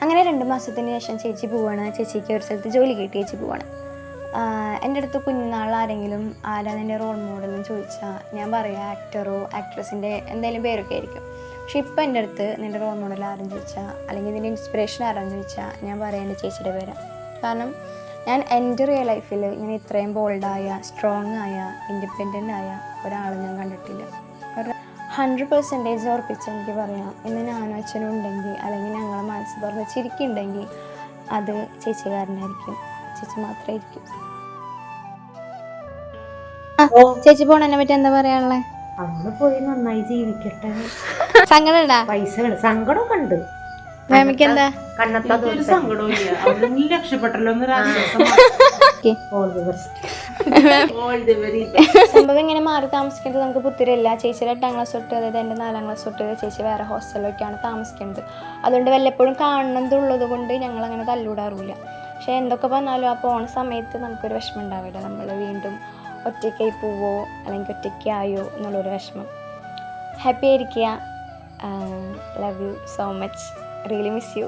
അങ്ങനെ 2 മാസത്തിന് ശേഷം ചേച്ചി പോവാണ്. ചേച്ചിക്ക് ഒരു സ്ഥലത്ത് ജോലി കിട്ടി, ചേച്ചി പോവാണ്. എൻ്റെ അടുത്ത് കുഞ്ഞുനാളിൽ ആരാണ് എൻ്റെ റോൾ മോഡലെന്ന് ചോദിച്ചാൽ ഞാൻ പറയാം ആക്ടറോ ആക്ട്രസിൻ്റെ എന്തെങ്കിലും പേരൊക്കെ ആയിരിക്കും. പക്ഷെ ഇപ്പം എൻ്റെ അടുത്ത് നിൻ്റെ റോൾ മോഡൽ ആരെന്ന് ചോദിച്ചാൽ അല്ലെങ്കിൽ നിൻ്റെ ഇൻസ്പിറേഷൻ ആരാന്ന് ചോദിച്ചാൽ ഞാൻ പറയാം എൻ്റെ ചേച്ചിയുടെ പേരാണ്. കാരണം ഞാൻ എൻ്റെ റിയൽ ലൈഫിൽ ഇങ്ങനെ ഇത്രയും ബോൾഡായ, സ്ട്രോങ് ആയ, ഇൻഡിപെൻഡൻ്റ് ആയ ഒരാൾ ഞാൻ കണ്ടിട്ടില്ല. 100% ഉറപ്പിച്ച് എനിക്ക് പറയാം, ഇന്ന് ഞാനും അച്ഛനും ഉണ്ടെങ്കിൽ അല്ലെങ്കിൽ ഞങ്ങളെ മനസ്സ് തുറന്ന് ചിരിക്കുന്നുണ്ടെങ്കിൽ അത് ചേച്ചിക്കാരനായിരിക്കും, ചേച്ചി മാത്രമായിരിക്കും. ചേച്ചി പോണതിനെ പറ്റി എന്താ പറയാനുള്ളത്? അന്ന് പോയി നന്നായി ജീവിക്കട്ടെ. സങ്കടം പൈസ സങ്കടമൊക്കെ ഉണ്ട്. മാമിക്ക് എന്താ? കണ്ണത്തൊരു സങ്കടവും രക്ഷപ്പെട്ടല്ലോ. സംഭവം ഇങ്ങനെ മാറി താമസിക്കുന്നത് നമുക്ക് പുത്തിരില്ല. ചേച്ചിയുടെ 8ാം ക്ലാസ് തൊട്ട്, അതായത് എൻ്റെ 4ാം ക്ലാസ് തൊട്ട് ചേച്ചി വേറെ ഹോസ്റ്റലിലൊക്കെയാണ് താമസിക്കുന്നത്. അതുകൊണ്ട് വല്ലപ്പോഴും കാണുന്നതുള്ളത് കൊണ്ട് ഞങ്ങളങ്ങനെ തല്ലൂടാറില്ല. പക്ഷേ എന്തൊക്കെ പറഞ്ഞാലും ആ പോണ സമയത്ത് നമുക്കൊരു വിഷമം ഉണ്ടാവില്ല. നമ്മൾ വീണ്ടും ഒറ്റയ്ക്കായി പോവോ അല്ലെങ്കിൽ ഒറ്റയ്ക്കായോ എന്നുള്ളൊരു വിഷമം. ഹാപ്പി ആയിരിക്കുക. Love you so much. Really miss you.